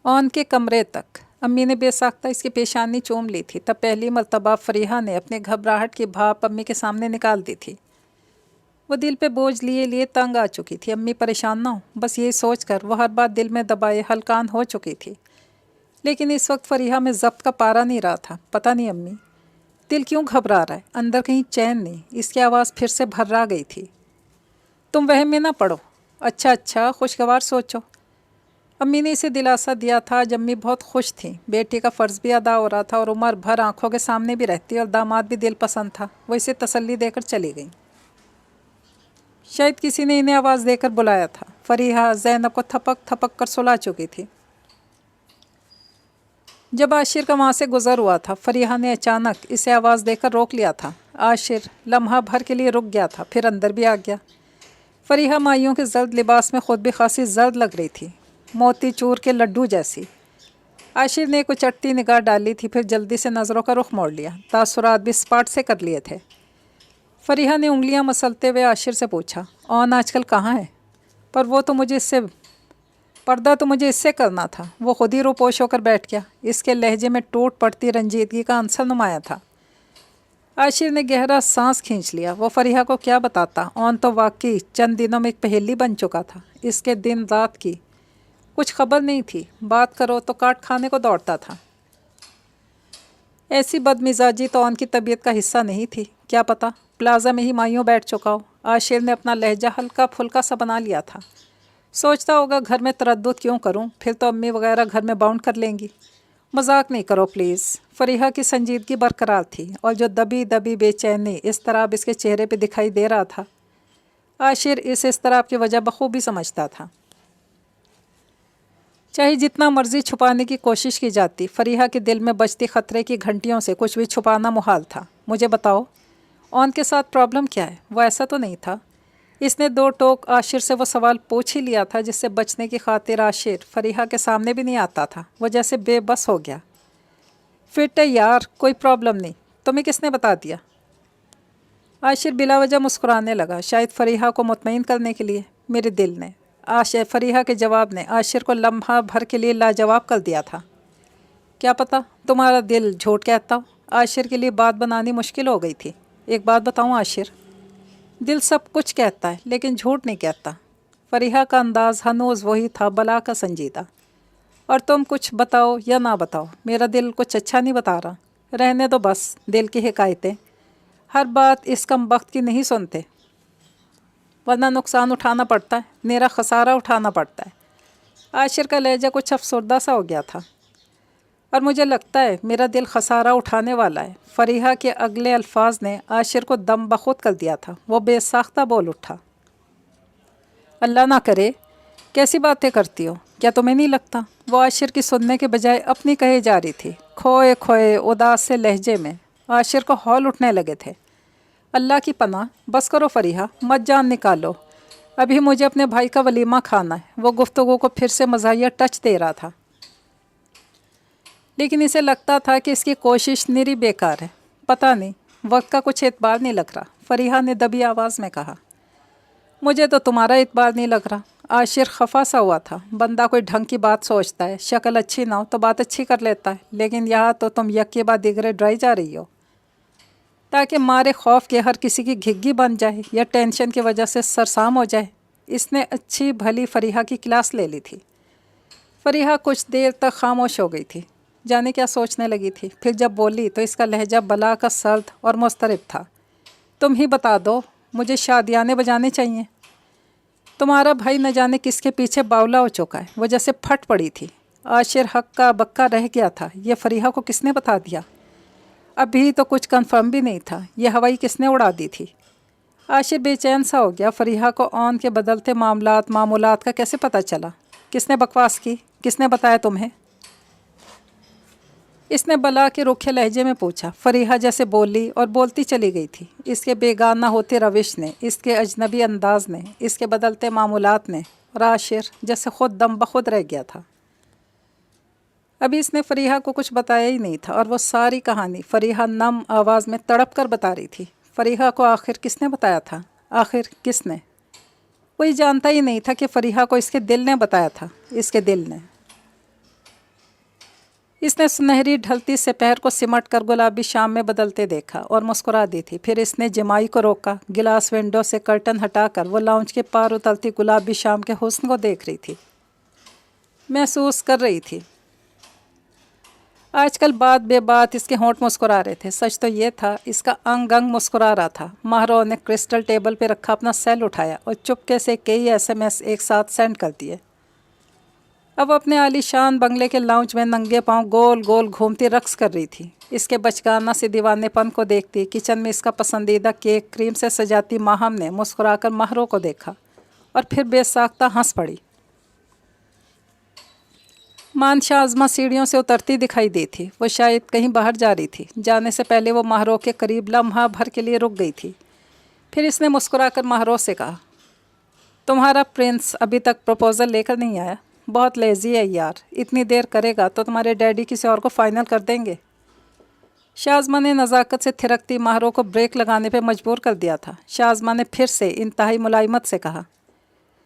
On के कमरे तक। अम्मी ने बेसाख्ता इसकी पेशानी चूम ली थी। तब पहली मर्तबा फरीहा ने अपने घबराहट की भाप अम्मी के सामने निकाल दी थी। वो दिल पे बोझ लिए लिए तंग आ चुकी थी। अम्मी परेशान ना हो, बस यही सोचकर वो हर बात दिल में दबाए हलकान हो चुकी थी। लेकिन इस वक्त फरीहा में ज़ब्त का पारा नहीं रहा था। पता नहीं अम्मी, दिल क्यों घबरा रहा है, अंदर कहीं चैन नहीं। इसकी आवाज़ फिर से भर्रा गई थी। तुम वहम में ना पड़ो। अच्छा, खुशगवार सोचो। अम्मी ने इसे दिलासा दिया था। आज अम्मी बहुत खुश थी। बेटी का फ़र्ज़ भी अदा हो रहा था और उम्र भर आंखों के सामने भी रहती और दामाद भी दिल पसंद था। वो इसे तसल्ली देकर चली गई। शायद किसी ने इन्हें आवाज़ देकर बुलाया था। फरीहा ज़ैनब को थपक थपक कर सुला चुकी थी। जब आशिर का वहाँ से गुज़र हुआ था, फरीहा ने अचानक इसे आवाज़ देकर रोक लिया था। आशिर लम्हा भर के लिए रुक गया था, फिर अंदर भी आ गया। फरीहा माइयों के जर्द लिबास में ख़ुद भी खासी जर्द लग रही थी, मोती चूर के लड्डू जैसी। आशिर ने कुछ चटती निगाह डाली थी, फिर जल्दी से नज़रों का रुख मोड़ लिया। तासुरात भी स्पाट से कर लिए थे। फरीहा ने उंगलियां मसलते हुए आशिर से पूछा, ऑन आजकल कहाँ है? पर वो तो मुझे इससे पर्दा तो मुझे इससे करना था। वो खुद ही रूपोश होकर बैठ गया। इसके लहजे में टूट पड़ती रंजीदगी का अंसर नुमाया था। आशिर ने गहरा सांस खींच लिया। वो फरीहा को क्या बताता। ऑन तो वाकई चंद दिनों में एक पहेली बन चुका था। इसके दिन रात की कुछ खबर नहीं थी। बात करो तो काट खाने को दौड़ता था। ऐसी बदमिजाजी तो ऑन की तबीयत का हिस्सा नहीं थी। क्या पता प्लाजा में ही माइयों बैठ चुका हो। आशिर ने अपना लहजा हल्का फुल्का सा बना लिया था। सोचता होगा घर में तरद्दुद क्यों करूं, फिर तो अम्मी वगैरह घर में बाउंड कर लेंगी। मजाक नहीं करो प्लीज़। फरीहा की संजीदगी बरकरार थी और जो दबी दबी बेचैनी इस तरह अब इसके चेहरे पे दिखाई दे रहा था, आशिर इस तरह की वजह बखूबी समझता था। चाहे जितना मर्जी छुपाने की कोशिश की जाती, फरीहा के दिल में बजती ख़तरे की घंटियों से कुछ भी छुपाना मुहाल था। मुझे बताओ, ऑन के साथ प्रॉब्लम क्या है? वो ऐसा तो नहीं था। इसने दो टोक आशिर से वो सवाल पूछ ही लिया था जिससे बचने की खातिर आशिर फरीहा के सामने भी नहीं आता था। वो जैसे बेबस हो गया। फिट है यार, कोई प्रॉब्लम नहीं। तुम्हें किसने बता दिया? आशिर बिलावजह मुस्कुराने लगा, शायद फरीहा को मुतमईन करने के लिए। मेरे दिल ने। फरीहा के जवाब ने आशिर को लम्हा भर के लिए लाजवाब कर दिया था। क्या पता तुम्हारा दिल झूठ कहता हो। आशिर के लिए बात बनानी मुश्किल हो गई थी। एक बात बताऊँ आशिर, दिल सब कुछ कहता है लेकिन झूठ नहीं कहता। फरीहा का अंदाज़ हनूज़ वही था, बला का संजीदा। और तुम कुछ बताओ या ना बताओ, मेरा दिल कुछ अच्छा नहीं बता रहा। रहने दो बस दिल की हिकायतें। हर बात इस कम वक्त की नहीं सुनते, वरना नुकसान उठाना पड़ता है, मेरा खसारा उठाना पड़ता है। आशिर का लहजा कुछ अफसरदा सा हो गया था। और मुझे लगता है मेरा दिल खसारा उठाने वाला है। फरीहा के अगले अल्फाज ने आशिर को दम बखुद कर दिया था। वो बेसाख्ता बोल उठा, अल्लाह ना करे, कैसी बातें करती हो? क्या तुम्हें नहीं लगता? वो आशिर की सुनने के बजाय अपनी कहे जा रही थी। खोए खोए उदास से लहजे में आशिर को हौल उठने लगे थे। अल्लाह की पनाह, बस करो फरीहा, मत जान निकालो। अभी मुझे अपने भाई का वलीमा खाना है। वो गुफ्तगू को फिर से मज़ाहिया टच दे रहा था, लेकिन इसे लगता था कि इसकी कोशिश निरी बेकार है। पता नहीं, वक्त का कुछ एतबार नहीं लग रहा। फरीहा ने दबी आवाज़ में कहा, मुझे तो तुम्हारा एतबार नहीं लग रहा। आशिर खफा सा हुआ था। बंदा कोई ढंग की बात सोचता है, शक्ल अच्छी ना हो तो बात अच्छी कर लेता है, लेकिन यहाँ तो तुम यक के बाद दिगरे ड्राई जा रही हो, ताकि मारे खौफ के हर किसी की घिग्गी बन जाए या टेंशन की वजह से सरसाम हो जाए। इसने अच्छी भली फरीहा की क्लास ले ली थी। फरीहा कुछ देर तक खामोश हो गई थी, जाने क्या सोचने लगी थी। फिर जब बोली तो इसका लहजा बला का सर्द और मुस्तरब था। तुम ही बता दो, मुझे शादियाने बजाने चाहिए। तुम्हारा भाई न जाने किसके पीछे बावला हो चुका है। वो जैसे फट पड़ी थी। आशिर हक का बक्का रह गया था। ये फरीहा को किसने बता दिया? अभी तो कुछ कंफर्म भी नहीं था। ये हवाई किसने उड़ा दी थी? आशिर बेचैन सा हो गया। फरीहा को ऑन के बदलते मामूलात का कैसे पता चला? किसने बकवास की? किसने बताया तुम्हें? इसने बला के रूखे लहजे में पूछा। फरीहा जैसे बोली और बोलती चली गई थी। इसके बेगाना होते रविश ने, इसके अजनबी अंदाज ने, इसके बदलते मामूलात ने, और आशिर जैसे खुद दम बखुद रह गया था। अभी इसने फरीहा को कुछ बताया ही नहीं था और वो सारी कहानी फरीहा नम आवाज़ में तड़प कर बता रही थी। फरीहा को आखिर किसने बताया था? आखिर किसने? कोई जानता ही नहीं था कि फरीहा को इसके दिल ने बताया था। इसके दिल ने। इसने सुनहरी ढलती sepहर को सिमट कर गुलाबी शाम में बदलते देखा और मुस्कुरा दी थी। फिर इसने जमाई को रोका। गिलास विंडो से कर्टन हटाकर वो लाउंज के पार उतरती गुलाबी शाम के हुस्न को देख रही थी, महसूस कर रही थी। आजकल बात बेबात इसके होंठ मुस्कुरा रहे थे। सच तो ये था, इसका अंग अंग मुस्कुरा रहा था। महरो ने क्रिस्टल टेबल पे रखा अपना सेल उठाया और चुपके से कई SMS एक साथ सेंड कर दिए। अब अपने आलीशान बंगले के लाउंज में नंगे पांव गोल गोल घूमती रक्स कर रही थी। इसके बचकाना से दीवानेपन को देखती किचन में इसका पसंदीदा केक क्रीम से सजाती माहम ने मुस्कुराकर महरो को देखा और फिर बेसाख्ता हंस पड़ी। मानशा आज़मा सीढ़ियों से उतरती दिखाई दी थी। वो शायद कहीं बाहर जा रही थी। जाने से पहले वो महरो के करीब लम्हा भर के लिए रुक गई थी। फिर इसने मुस्कुराकर महरो से कहा, तुम्हारा प्रिंस अभी तक प्रपोज़ल लेकर नहीं आया? बहुत लेज़ी है यार, इतनी देर करेगा तो तुम्हारे डैडी किसी और को फाइनल कर देंगे। शाज़मा ने नज़ाकत से थिरकती महरो को ब्रेक लगाने पर मजबूर कर दिया था। शाज़मा ने फिर से इंतहाई मुलायमत से कहा,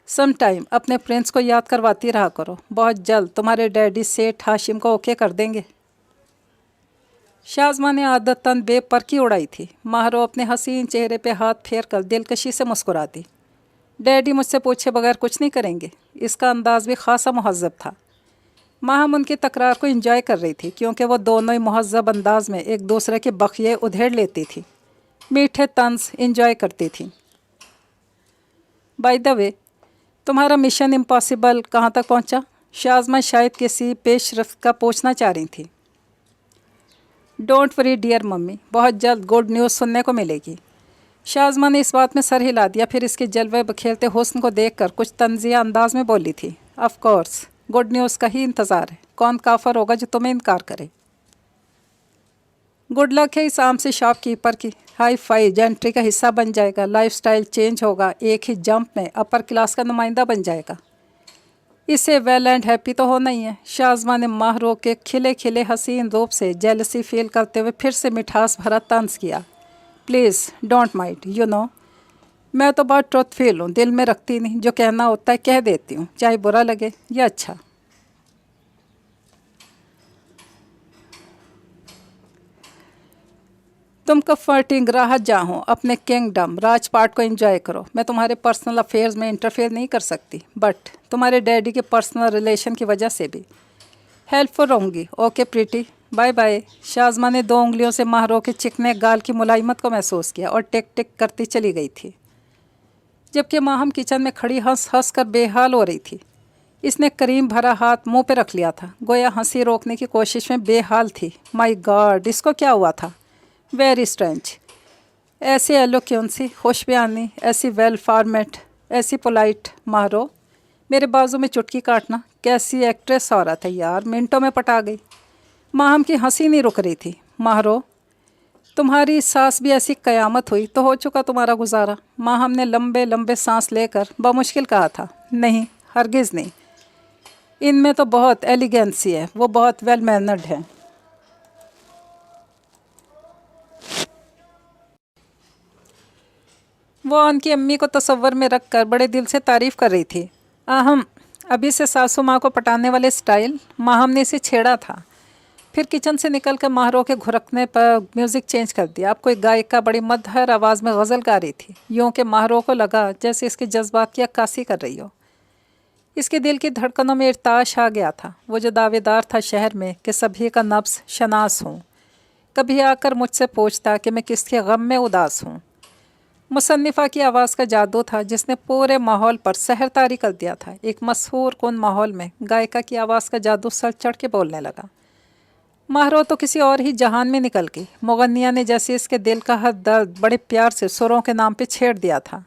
सम टाइम अपने प्रिंस को याद करवाती रहा करो, बहुत जल्द तुम्हारे डैडी सेठ हाशिम को ओके कर देंगे। शाज़मा ने आदतन बेपरखी उड़ाई थी। महरो अपने हसीन चेहरे पे हाथ फेर कर दिलकशी से मुस्कुराती। डैडी मुझसे पूछे बगैर कुछ नहीं करेंगे। इसका अंदाज़ भी खासा मुहज़्ज़ब था। माहम उनकी तकरार को एंजॉय कर रही थी क्योंकि वो दोनों ही मुहज़्ज़ब अंदाज में एक दूसरे के बखिए उधेड़ लेती थी, मीठे तंज एंजॉय करती थी। बाय द वे, तुम्हारा मिशन इम्पॉसिबल कहाँ तक पहुँचा? शाज़मा शायद किसी पेशरफ्त का पूछना चाह रही थी। डोंट वरी डियर मम्मी, बहुत जल्द गुड न्यूज़ सुनने को मिलेगी। शाज़मा ने इस बात में सर हिला दिया। फिर इसके जलवे बखेरते हुस्न को देखकर कुछ तंजिया अंदाज में बोली थी, ऑफ कोर्स गुड न्यूज़ का ही इंतज़ार है। कौन काफर होगा जो तुम्हें इनकार करे। गुड लक है इस आम से शॉपकीपर की। हाई फाई जेंट्री का हिस्सा बन जाएगा, लाइफस्टाइल चेंज होगा, एक ही जंप में अपर क्लास का नुमाइंदा बन जाएगा। इससे वेल एंड हैप्पी तो होना ही है। शाज़मा ने महरो के खिले खिले हसीन रूप से जेलसी फील करते हुए फिर से मिठास भरा तंज किया। Please don't mind, you know मैं तो बहुत ट्रुथफुल हूँ, दिल में रखती नहीं, जो कहना होता है कह देती हूँ, चाहे बुरा लगे या अच्छा। तुम कंफर्टिंग राहत जहाँ अपने किंगडम राजपाट को एंजॉय करो। मैं तुम्हारे पर्सनल अफेयर्स में इंटरफेयर नहीं कर सकती, बट तुम्हारे डैडी के पर्सनल रिलेशन की वजह से भी हेल्पफुल रहूँगी। Okay pretty, bye bye. Shazma ने 2 उंगलियों से महरो के चिकने गाल की मुलायमत को महसूस किया और टिक टिक करती चली गई थी, जबकि माहम किचन में खड़ी हंस हंस कर बेहाल हो रही थी। इसने करीम भरा हाथ मुंह पे रख लिया था, गोया हंसी रोकने की कोशिश में बेहाल थी। माय गॉड, इसको क्या हुआ था? Very strange. ऐसी एलोक्यूंसी, खुश बयानी, ऐसी वेल फॉर्मेट, ऐसी पोलाइट। महरो, मेरे बाजू में चुटकी काटना। कैसी एक्ट्रेस औरत है यार, मिनटों में पटा गई। माहम की हंसी नहीं रुक रही थी। महरो, तुम्हारी सास भी ऐसी कयामत हुई तो हो चुका तुम्हारा गुजारा। माहम ने लंबे लंबे सांस लेकर बमुश्किल कहा था, नहीं हरगिज़ नहीं, इनमें तो बहुत एलिगेंसी है, वो बहुत वेल मैनर्ड है। वो उनकी अम्मी को तसव्वुर में रख कर बड़े दिल से तारीफ़ कर रही थी। आहम, अभी से सासू माँ को पटाने वाले स्टाइल। माहम ने इसे छेड़ा था। फिर किचन से निकलकर महरो के घुरकने पर म्यूज़िक चेंज कर दिया। अब कोई गायिका बड़ी मधुर आवाज़ में गज़ल गा रही थी, यूँ कि महरो को लगा जैसे इसके जज्बात की अक्कासी कर रही हो। इसके दिल की धड़कनों में इर्ताश आ गया था। वो जो दावेदार था शहर में कि सभी का नब्ज़ शनास हूँ, कभी आकर मुझसे पूछता कि मैं किसके गम में उदास हूँ। मुसन्निफ़ा की आवाज़ का जादू था जिसने पूरे माहौल पर सहर तारी कर दिया था। एक मशहूर कुन माहौल में गायिका की आवाज़ का जादू सर चढ़ के बोलने लगा। महरो तो किसी और ही जहान में निकल गई। मुगन्निया ने जैसे इसके दिल का हर दर्द बड़े प्यार से सुरों के नाम पे छेड़ दिया था।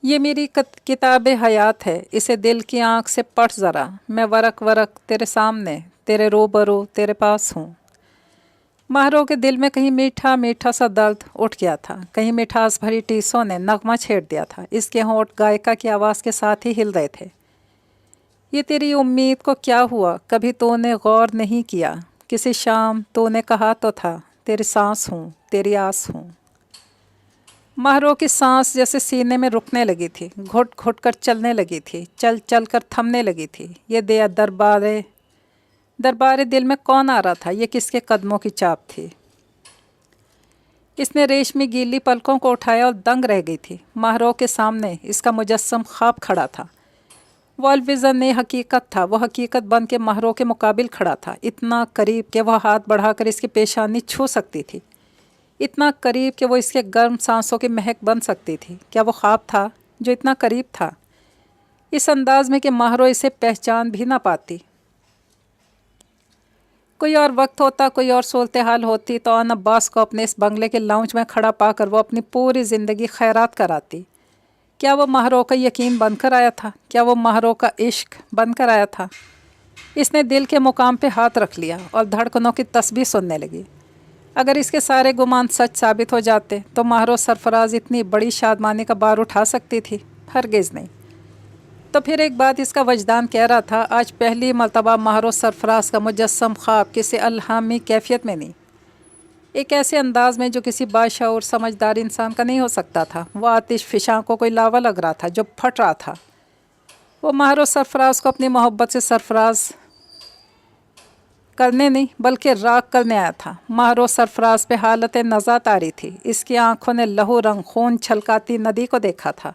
ये मेरी किताब हयात है, इसे दिल की आंख से पढ़ ज़रा। मैं वरक वरक तेरे सामने, तेरे रूबरू तेरे पास हूँ। महरो के दिल में कहीं मीठा मीठा सा दर्द उठ गया था, कहीं मिठास भरी टीसों ने नगमा छेड़ दिया था। इसके होंठ गायिका की आवाज़ के साथ ही हिल रहे थे। ये तेरी उम्मीद को क्या हुआ, कभी तूने गौर नहीं किया। किसी शाम तूने कहा तो था, तेरी सांस हूँ तेरी आस हूँ। महरो की सांस जैसे सीने में रुकने लगी थी, घुट घुट कर चलने लगी थी, चल चल कर थमने लगी थी। ये दया दरबारे दरबारे दिल में कौन आ रहा था? ये किसके कदमों की चाप थी? इसने रेशमी गीली पलकों को उठाया और दंग रह गई थी। महरो के सामने इसका मुजस्सम ख्वाब खड़ा था। वर्ल्ड विज़न ने हकीकत था, वो हकीकत बन के महरो के मुकाबिल खड़ा था, इतना करीब कि वह हाथ बढ़ाकर इसकी पेशानी छू सकती थी, इतना करीब कि वो इसके गर्म सांसों की महक बन सकती थी। क्या वो ख्वाब था जो इतना करीब था, इस अंदाज में कि महरो इसे पहचान भी ना पाती? कोई और वक्त होता, कोई और सूरत हाल होती तो अन अब्बास को अपने इस बंगले के लाउंज में खड़ा पाकर वो अपनी पूरी ज़िंदगी खैरात कराती। क्या वो महरो का यकीन बनकर आया था? क्या वो महरो का इश्क बनकर आया था? इसने दिल के मुकाम पे हाथ रख लिया और धड़कनों की तस्बीह सुनने लगी। अगर इसके सारे गुमान सच साबित हो जाते तो महरो सरफराज इतनी बड़ी शादमानी का बार उठा सकती थी? हरगिज़ नहीं। तो फिर एक बात इसका वजदान कह रहा था, आज पहली मर्तबा महरो सरफराज का मुजस्सम ख्वाब किसी अल्हामी कैफियत में नहीं, एक ऐसे अंदाज में जो किसी बाशऊर समझदार इंसान का नहीं हो सकता था। वो आतिश फिशां को कोई लावा लग रहा था जो फट रहा था। वो महरो सरफराज को अपनी मोहब्बत से सरफराज करने नहीं बल्कि राग करने आया था। महरो सरफराज पे हालत नज़ात आ रही थी। इसकी आंखों ने लहू रंग खून छलकाती नदी को देखा था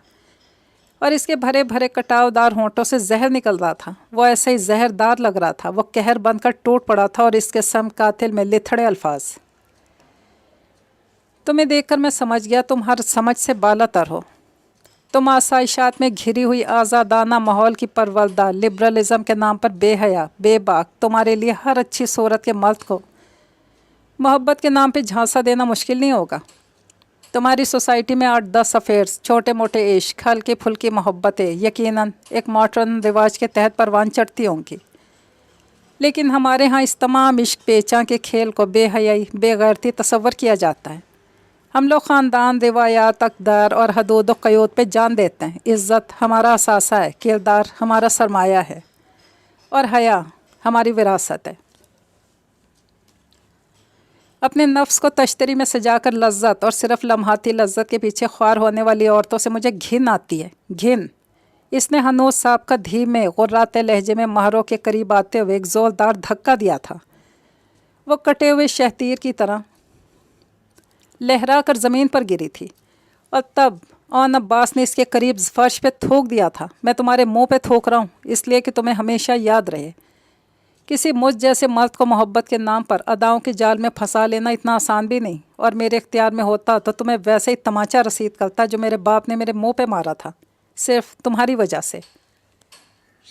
और इसके भरे भरे कटावदार होंठों से जहर निकल रहा था। वो ऐसे ही जहरदार लग रहा था। वो कहर बनकर टूट पड़ा था और इसके सम कातिल में लिथड़े अल्फाज। तुम्हें देखकर मैं समझ गया तुम हर समझ से बालातर हो। तुम आसाइशात में घिरी हुई आज़ादाना माहौल की परवरदा, लिबरलिज़म के नाम पर बेहया बेबाक, तुम्हारे लिए हर अच्छी सूरत के मर्द को मोहब्बत के नाम पे झांसा देना मुश्किल नहीं होगा। तुम्हारी सोसाइटी में 8-10 अफेयर्स, छोटे मोटे इश्क, हल्की फुल्की मोहब्बतें यकीनन एक मॉडर्न रिवाज के तहत परवान चढ़ती होंगी, लेकिन हमारे यहाँ इस तमाम इश्क पेचा के खेल को बेहयाई बेगैरती तस्वर किया जाता है। हम लोग ख़ानदान, रिवायात, अक़दार और हदूद व क़यूद पे जान देते हैं। इज़्ज़त हमारा असासा है, किरदार हमारा सरमाया है और हया हमारी विरासत है। अपने नफ्स को तश्तरी में सजाकर लज्जत और सिर्फ लम्हाती लज्जत के पीछे ख्वार होने वाली औरतों से मुझे घिन आती है, घिन। इसने हनूज साहब का धीमे गुर्राते लहजे में महरो के करीब आते हुए एक ज़ोरदार धक्का दिया था। वो कटे हुए शहतीर की तरह लहरा कर ज़मीन पर गिरी थी और तब ऑन अब्बास ने इसके करीब फर्श पे थूक दिया था। मैं तुम्हारे मुंह पे थूक रहा हूँ इसलिए कि तुम्हें हमेशा याद रहे, किसी मुझ जैसे मर्द को मोहब्बत के नाम पर अदाओं के जाल में फंसा लेना इतना आसान भी नहीं, और मेरे इख्तियार में होता तो तुम्हें वैसे ही तमाचा रसीद करता जो मेरे बाप ने मेरे मुंह पे मारा था, सिर्फ तुम्हारी वजह से।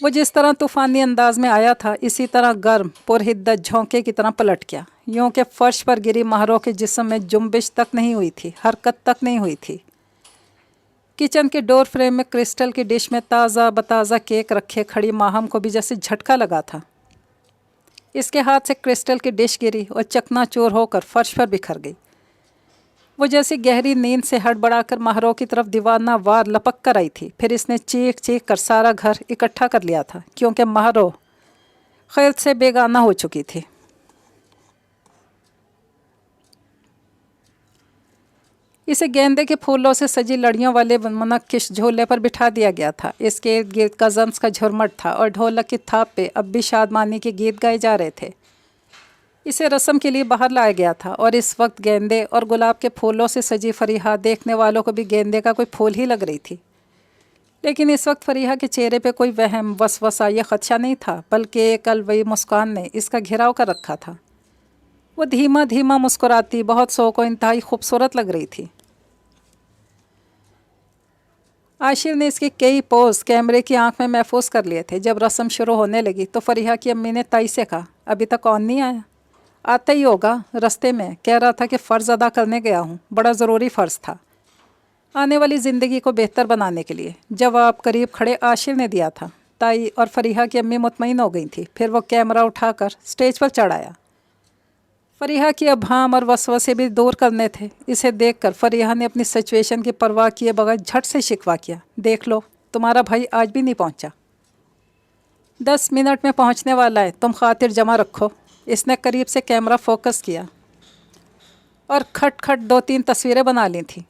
वो जिस तरह तूफ़ानी अंदाज में आया था, इसी तरह गर्म पुरहिद्दत झोंके की तरह पलट गया, यूँ कि फ़र्श पर गिरी महरो के जिस्म में जुम्बिश तक नहीं हुई थी, हरकत तक नहीं हुई थी। किचन के डोर फ्रेम में क्रिस्टल की डिश में ताज़ा बताज़ा केक रखे खड़ी माहम को भी जैसे झटका लगा था। इसके हाथ से क्रिस्टल की डिश गिरी और चकनाचूर होकर फर्श पर बिखर गई। वो जैसी गहरी नींद से हड़बड़ाकर महरो की तरफ दीवाना वार लपक कर आई थी। फिर इसने चीख चीख कर सारा घर इकट्ठा कर लिया था, क्योंकि महरो खैल से बेगाना हो चुकी थी। इसे गेंदे के फूलों से सजी लड़ियों वाले मुनक्किश झूले पर बिठा दिया गया था। इसके इर्द गिर्द कज़न्स का झुरमट था और ढोलक की थाप पे अब भी शादमानी के गीत गाए जा रहे थे। इसे रस्म के लिए बाहर लाया गया था और इस वक्त गेंदे और गुलाब के फूलों से सजी फरीहा देखने वालों को भी गेंदे का कोई फूल ही लग रही थी। लेकिन इस वक्त फरीहा के चेहरे पे कोई वहम, वसवसा या ख़दशा नहीं था, बल्कि एक अलवई मुस्कान ने इसका घेराव कर रखा था। वो धीमा धीमा मुस्कुराती बहुत सौको इंतहाई खूबसूरत लग रही थी। आशिर ने इसके कई पोज कैमरे की आंख में महफूज कर लिए थे। जब रस्म शुरू होने लगी तो फरीहा की अम्मी ने ताई से कहा, अभी तक कौन नहीं आया? आता ही होगा, रास्ते में कह रहा था कि फ़र्ज़ अदा करने गया हूँ, बड़ा ज़रूरी फ़र्ज़ था, आने वाली ज़िंदगी को बेहतर बनाने के लिए। जवाब करीब खड़े आशिर ने दिया था। ताई और फरीहा की अम्मी मुतमईन हो गई थी। फिर वो कैमरा उठाकर स्टेज पर चढ़ाया। फरीहा की अबहाम और वसवसे भी दूर करने थे। इसे देखकर फरीहा ने अपनी सिचुएशन की परवाह किए बगैर झट से शिकवा किया, देख लो तुम्हारा भाई आज भी नहीं पहुंचा, 10 मिनट में पहुंचने वाला है, तुम खातिर जमा रखो। इसने करीब से कैमरा फोकस किया और खट खट 2-3 तस्वीरें बना ली थी।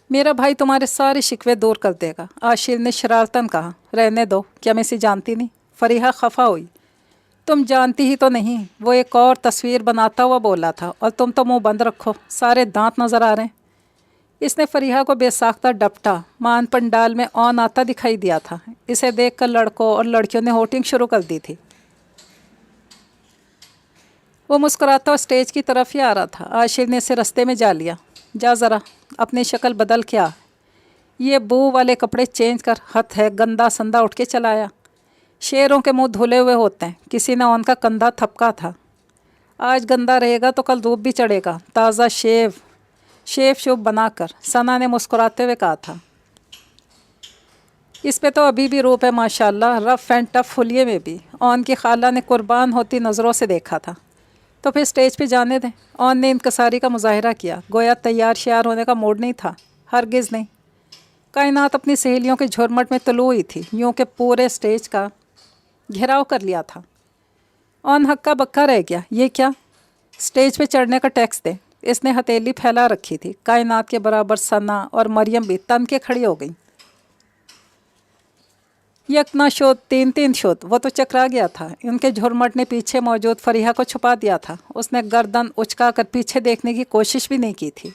मेरा भाई तुम्हारे सारे शिकवे दूर कर देगा, आशिर ने शरारतन कहा। रहने दो, क्या मैं इसे जानती नहीं? फरीहा खफा हुई। तुम जानती ही तो नहीं, वो एक और तस्वीर बनाता हुआ बोला था, और तुम तो मुंह बंद रखो, सारे दांत नजर आ रहे हैं। इसने फरीहा को बेसाख्ता डपटा। मान पंडाल में ऑन आता दिखाई दिया था। इसे देखकर लड़कों और लड़कियों ने होटिंग शुरू कर दी थी। वो मुस्कुराता और स्टेज की तरफ ही आ रहा था। आशिर ने इसे रास्ते में जा लिया। जा ज़रा, अपनी शक्ल बदल के आ। ये बू वाले कपड़े चेंज कर, हथ है गंदा संदा उठ के चलाया। शेरों के मुंह धुले हुए होते हैं। किसी ने उनका कंधा थपका था। आज गंदा रहेगा तो कल धूप भी चढ़ेगा। ताज़ा शेव शुभ बनाकर, सना ने मुस्कुराते हुए कहा था। इस पे तो अभी भी रूप है माशाल्लाह, रफ एंड टफ हुलिये में भी। ऑन की खाला ने कुर्बान होती नज़रों से देखा था। तो फिर स्टेज पे जाने दें। ऑन ने इनकसारी का मुजाहिरा किया, गोया तैयार श्यार होने का मूड नहीं था, हरगिज़ नहीं। कायनात अपनी सहेलियों के झुरमट में तलू हुई थी, यूँ कि पूरे स्टेज का घेराव कर लिया था। ऑन हक्का बक्का रह गया। ये क्या? स्टेज पे चढ़ने का टैक्स दे। इसने हथेली फैला रखी थी। कायनात के बराबर सना और मरियम भी तन के खड़ी हो गई। यकना शोध तीन शोध, वो तो चकरा गया था। उनके झुरमट ने पीछे मौजूद फरीहा को छुपा दिया था। उसने गर्दन उचका कर पीछे देखने की कोशिश भी नहीं की थी।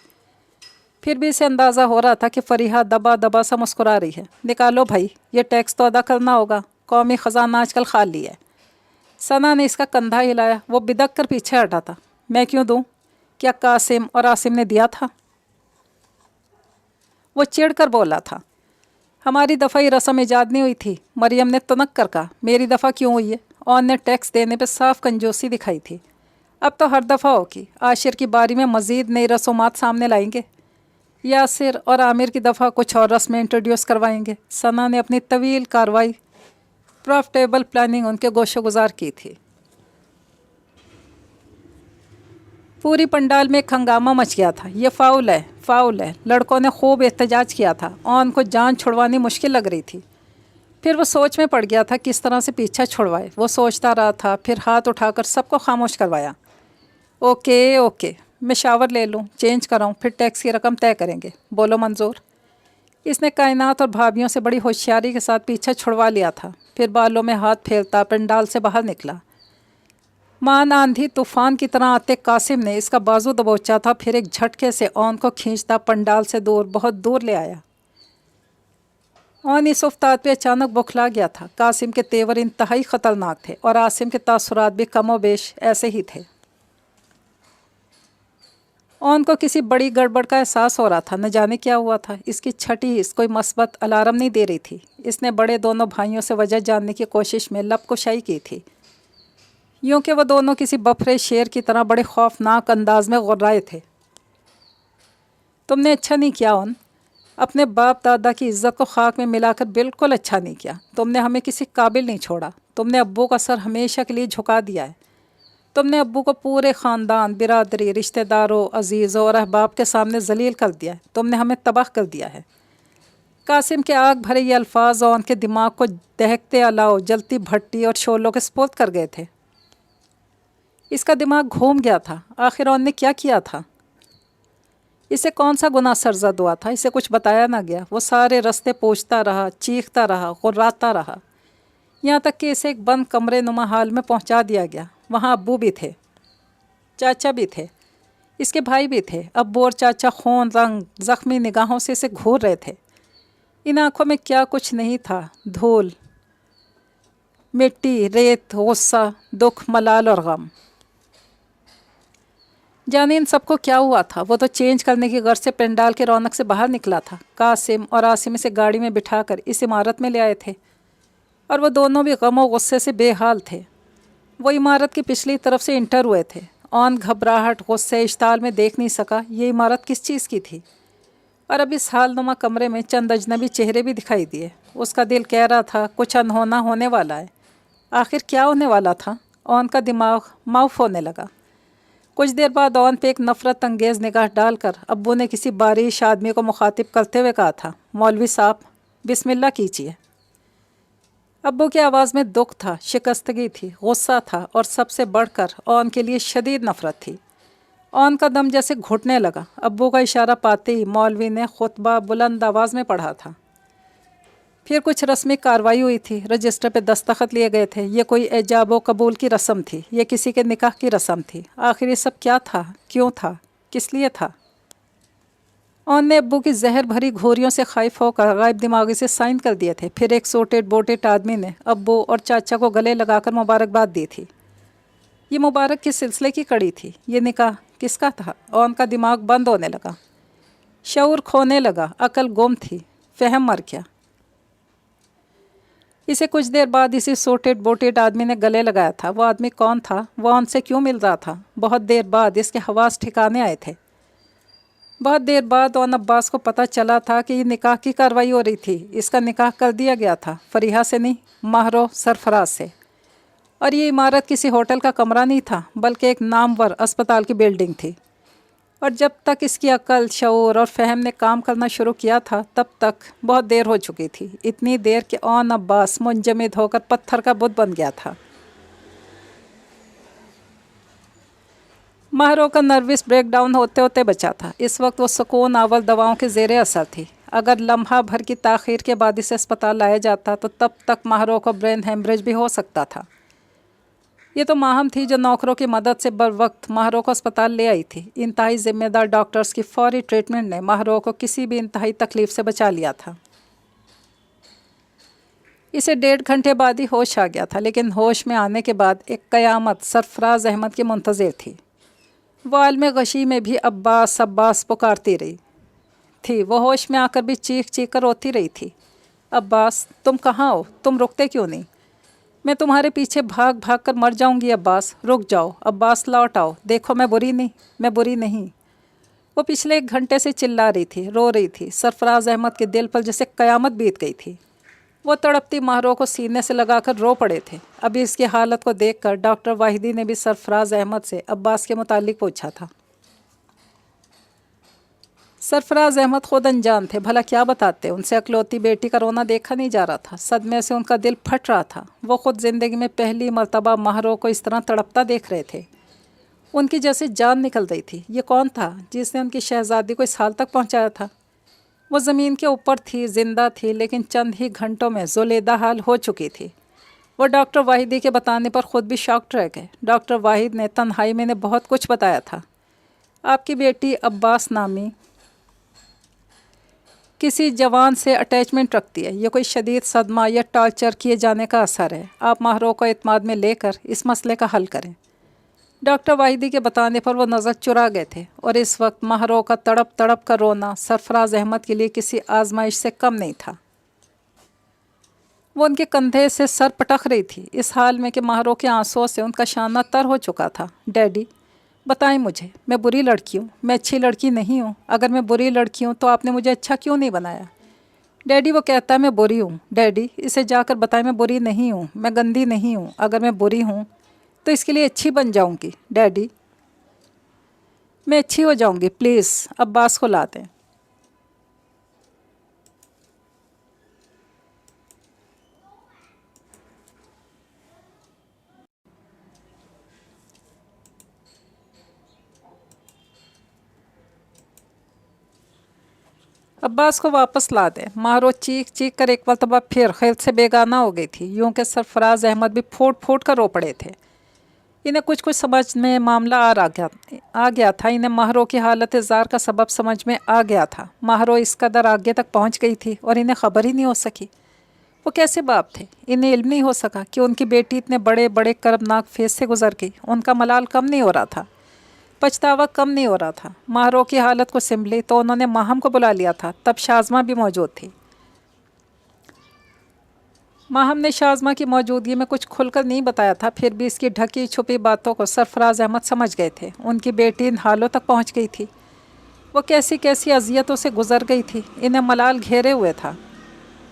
फिर भी इसे अंदाज़ा हो रहा था कि फरीहा दबा दबा सा मुस्कुरा रही है। निकालो भाई, ये टैक्स तो अदा करना होगा। कौमी ख़जाना आजकल खाली है। सना ने इसका कंधा हिलाया। वो बिदक कर पीछे हटा था। मैं क्यों दूँ? क्या कासिम और आसिम ने दिया था? वो चिढ़ कर बोला था। हमारी दफ़ा ये रस्म ईजाद नहीं हुई थी। मरियम ने तुनक कर कहा। मेरी दफ़ा क्यों हुई है? ऑन ने टैक्स देने पे साफ कंजूसी दिखाई थी। अब तो हर दफ़ा होगी। आशिर की बारी में मज़ीद नई रसूमात सामने लाएंगे। यासिर और आमिर की दफ़ा कुछ और रस्में इंट्रोड्यूस करवाएंगे। सना ने अपनी तवील कार्रवाई, प्रॉफिटेबल प्लानिंग उनके गोशो गुजार की थी। पूरी पंडाल में एक हंगामा मच गया था। ये फाउल है, फाउल है। लड़कों ने खूब एहतजाज किया था। ऑन को जान छुड़वानी मुश्किल लग रही थी। फिर वो सोच में पड़ गया था किस तरह से पीछा छुड़वाए। वो सोचता रहा था, फिर हाथ उठाकर सबको खामोश करवाया। ओके ओके, मैं शावर ले लूँ, चेंज कराऊँ, फिर टैक्स की रकम तय करेंगे। बोलो मंजूर। इसने कायनात और भाभियों से बड़ी होशियारी के साथ पीछा छुड़वा लिया था। फिर बालों में हाथ फेरता पंडाल से बाहर निकला। मान आंधी तूफान की तरह आते कासिम ने इसका बाजू दबोचा था। फिर एक झटके से ऑन को खींचता पंडाल से दूर, बहुत दूर ले आया। ऑन इस उफ्ताद पे अचानक बौखला गया था। कासिम के तेवर इंतहाई ख़तरनाक थे और आसिम के तासुरात भी कमोबेश ऐसे ही थे। ऑन को किसी बड़ी गड़बड़ का एहसास हो रहा था। न जाने क्या हुआ था। इसकी छठी हिस्स कोई मस्बत अलार्म नहीं दे रही थी। इसने बड़े दोनों भाइयों से वजह जानने की कोशिश में लबकुशाई की थी, यूँ कि वह दोनों किसी बफरे शेर की तरह बड़े खौफनाक अंदाज में गुर्राए थे। तुमने अच्छा नहीं किया ऑन, अपने बाप दादा की इज्जत को खाक में मिलाकर बिल्कुल अच्छा नहीं किया। तुमने हमें किसी काबिल नहीं छोड़ा। तुमने अब्बू का सर हमेशा के लिए झुका दिया है। तुमने अब्बू को पूरे ख़ानदान, बिरादरी, रिश्तेदारों, अजीज़ों और अहबाब के सामने जलील कर दिया है। तुमने हमें तबाह कर दिया है। कासिम के आग भरे ये अल्फाज और उनके दिमाग को दहकते अलाव, जलती भट्टी और शोलों के स्पुर्द कर गए थे। इसका दिमाग घूम गया था। आखिर उनने क्या किया था? इसे कौन सा गुनाह सरजद हुआ था? इसे कुछ बताया ना गया। वो सारे रास्ते पूछता रहा, चीखता रहा, गुर्राता रहा, यहाँ तक कि इसे एक बंद कमरे नुमा हाल में पहुँचा दिया गया। वहाँ अब्बू भी थे, चाचा भी थे, इसके भाई भी थे। अब्बू और चाचा खून रंग ज़ख्मी निगाहों से इसे घूर रहे थे। इन आँखों में क्या कुछ नहीं था। धूल, मिट्टी, रेत, गुस्सा, दुख, मलाल और गम। जाने इन सबको क्या हुआ था। वो तो चेंज करने की गर्ज से पंडाल के रौनक से बाहर निकला था। कासिम और आसिम से गाड़ी में बिठाकर इस इमारत में ले आए थे और वो दोनों भी गम और गुस्से से बेहाल थे। वो इमारत की पिछली तरफ से इंटर हुए थे। ऑन घबराहट, गुस्से, इश्ताल में देख नहीं सका ये इमारत किस चीज़ की थी। और अब इस हालनुमा कमरे में चंद अजनबी चेहरे भी दिखाई दिए। उसका दिल कह रहा था कुछ अनहोना होने वाला है। आखिर क्या होने वाला था? ऑन का दिमाग माउफ होने लगा। कुछ देर बाद ऑन पे एक नफ़रत अंगेज़ निगाह डालकर अब्बू ने किसी बारिश आदमी को मुखातिब करते हुए कहा था, मौलवी साहब बिस्मिल्लाह कीजिए। अब्बू की आवाज़ में दुख था, शिकस्तगी थी, गुस्सा था और सबसे बढ़कर ऑन के लिए शदीद नफ़रत थी। ऑन का दम जैसे घुटने लगा। अब्बू का इशारा पाते ही मौलवी ने खुतबा बुलंद आवाज़ में पढ़ा था। फिर कुछ रस्मी कार्रवाई हुई थी। रजिस्टर पे दस्तखत लिए गए थे। ये कोई एजाब व कबूल की रस्म थी, ये किसी के निकाह की रस्म थी। आखिर ये सब क्या था, क्यों था, किस लिए था? ऑन ने अब्बू की जहर भरी घोरियों से खाइफ होकर गायब दिमागी से साइन कर दिए थे। फिर एक सोटेड बोटेड आदमी ने अब्बू और चाचा को गले लगाकर मुबारकबाद दी थी। ये मुबारक किस सिलसिले की कड़ी थी? ये निकाह किसका था? ऑन का दिमाग बंद होने लगा, शऊर खोने लगा, अकल गुम थी, फहम मर गया। इसे कुछ देर बाद इसी सोटेड बोटेड आदमी ने गले लगाया था। वो आदमी कौन था? वो उनसे क्यों मिल रहा था? बहुत देर बाद इसके हवास ठिकाने आए थे। बहुत देर बाद ओन अब्बास को पता चला था कि ये निकाह की कार्रवाई हो रही थी। इसका निकाह कर दिया गया था, फरीहा से नहीं, माहरो सरफराज से। और ये इमारत किसी होटल का कमरा नहीं था, बल्कि एक नामवर अस्पताल की बिल्डिंग थी। और जब तक इसकी अक्ल, शऊर और फहम ने काम करना शुरू किया था, तब तक बहुत देर हो चुकी थी। इतनी देर कि ओन अब्बास मुंजमद होकर पत्थर का बुत बन गया था। माहरो का नर्वस ब्रेक डाउन होते होते बचा था। इस वक्त वो सुकून आवर दवाओं के ज़ेरे असर थी। अगर लम्हा भर की ताख़ीर के बाद इसे अस्पताल लाया जाता तो तब तक माहरो को ब्रेन हेमरेज भी हो सकता था। ये तो माहम थी जो नौकरों की मदद से बर वक्त माहरो को अस्पताल ले आई थी। इंतहाई ज़िम्मेदार डॉक्टर्स की फौरी ट्रीटमेंट ने माहरो को किसी भी इंतहाई तकलीफ़ से बचा लिया था। इसे 1.5 घंटे बाद ही होश आ गया था, लेकिन होश में आने के बाद एक क़यामत सरफराज अहमद की मुंतज़िर थी। वो आलम गशी में भी अब्बास अब्बास पुकारती रही थी। वो होश में आकर भी चीख चीख कर रोती रही थी। अब्बास, तुम कहाँ हो? तुम रुकते क्यों नहीं? मैं तुम्हारे पीछे भाग भाग कर मर जाऊंगी। अब्बास, रुक जाओ। अब्बास, लौट आओ। देखो, मैं बुरी नहीं, मैं बुरी नहीं। वो पिछले 1 घंटे से चिल्ला रही थी, रो रही थी। सरफराज अहमद के दिल पर जैसे क़यामत बीत गई थी। वो तड़पती माहरो को सीने से लगाकर रो पड़े थे। अभी इसकी हालत को देखकर डॉक्टर वाहिदी ने भी सरफराज अहमद से अब्बास के मुतालिक पूछा था। सरफराज अहमद खुद अनजान थे, भला क्या बताते। उनसे अकलौती बेटी का रोना देखा नहीं जा रहा था। सदमे से उनका दिल फट रहा था। वो खुद ज़िंदगी में पहली मर्तबा माहरो को इस तरह तड़पता देख रहे थे। उनकी जैसे जान निकल रही थी। ये कौन था जिसने उनकी शहज़ादी को इस हाल तक पहुँचाया था? वो ज़मीन के ऊपर थी, जिंदा थी, लेकिन चंद ही घंटों में ज़ुलेदा हाल हो चुकी थी। वो डॉक्टर वाहिदी के बताने पर ख़ुद भी शॉक्ड रह गए। डॉक्टर वाहिद ने तन्हाई में ने बहुत कुछ बताया था। आपकी बेटी अब्बास नामी किसी जवान से अटैचमेंट रखती है। ये कोई शदीद सदमा या टॉर्चर किए जाने का असर है। आप माहरो को एतमाद में लेकर इस मसले का हल करें। डॉक्टर वाहिदी के बताने पर वो नज़र चुरा गए थे, और इस वक्त माहरो का तड़प तड़प कर रोना सरफराज अहमद के लिए किसी आजमाइश से कम नहीं था। वो उनके कंधे से सर पटक रही थी, इस हाल में कि माहरो के आंसुओं से उनका शाना तर हो चुका था। डैडी, बताएं मुझे, मैं बुरी लड़की हूँ? मैं अच्छी लड़की नहीं हूँ? अगर मैं बुरी लड़की हूँ तो आपने मुझे अच्छा क्यों नहीं बनाया? डैडी, वो कहता है मैं बुरी हूँ। डैडी, इसे जाकर बताएं मैं बुरी नहीं हूँ, मैं गंदी नहीं हूँ। अगर मैं बुरी हूँ तो इसके लिए अच्छी बन जाऊंगी। डैडी, मैं अच्छी हो जाऊंगी, प्लीज़ अब्बास को ला दें। अब्बास को वापस ला दें। माहरो चीख चीख कर एक मरतबा फिर खैर से बेगाना हो गई थी। यूँ कि सरफराज अहमद भी फूट फूट कर रो पड़े थे। इन्हें कुछ कुछ समझ में मामला आ गया था। इन्हें माहरो की हालत ज़ार का सबब समझ में आ गया था। माहरो इस कदर आगे तक पहुंच गई थी और इन्हें ख़बर ही नहीं हो सकी। वो कैसे बाप थे? इन्हें इल्म नहीं हो सका कि उनकी बेटी इतने बड़े बड़े कर्बनाक फेज से गुजर गई। उनका मलाल कम नहीं हो रहा था, पछतावा कम नहीं हो रहा था। माहरो की हालत को संभली तो उन्होंने माहम को बुला लिया था। तब शाज़मा भी मौजूद थी। माहम ने शाज़मा की मौजूदगी में कुछ खुलकर नहीं बताया था, फिर भी इसकी ढकी छुपी बातों को सरफराज अहमद समझ गए थे। उनकी बेटी इन हालों तक पहुंच गई थी। वो कैसी कैसी अजियतों से गुजर गई थी। इन्हें मलाल घेरे हुए था,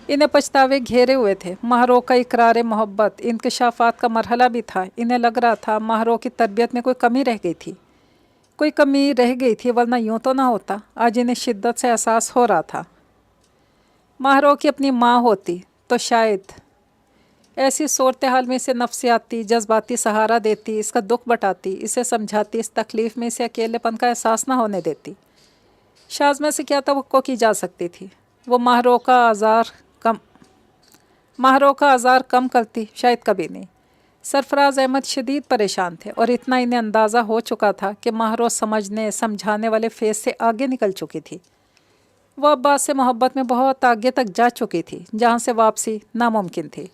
इन्हें पछतावे घेरे हुए थे। माहरो का इकरार मोहब्बत इंकशाफात का मरहला भी था। इन्हें लग रहा था माहरो की तरबियत में कोई कमी रह गई थी, कोई कमी रह गई थी, वरना यूँ तो ना होता। आज इन्हें शिद्दत से एहसास हो रहा था। माहरो की अपनी माँ होती तो शायद ایسی صورتحال میں اسے نفسیاتی جذباتی سہارا دیتی، اس کا دکھ بٹاتی، اسے سمجھاتی، اس تکلیف میں اسے اکیلے پن کا احساس نہ ہونے دیتی۔ شازمہ سے کیا توقع کی جا سکتی تھی؟ وہ ماہروں کا آزار کم کرتی؟ شاید کبھی نہیں۔ سرفراز احمد شدید پریشان تھے، اور اتنا انہیں اندازہ ہو چکا تھا کہ ماہروں سمجھنے سمجھانے والے فیز سے آگے نکل چکی تھی۔ وہ عباس سے محبت میں بہت آگے تک جا چکی تھی، جہاں سے واپسی ناممکن تھی۔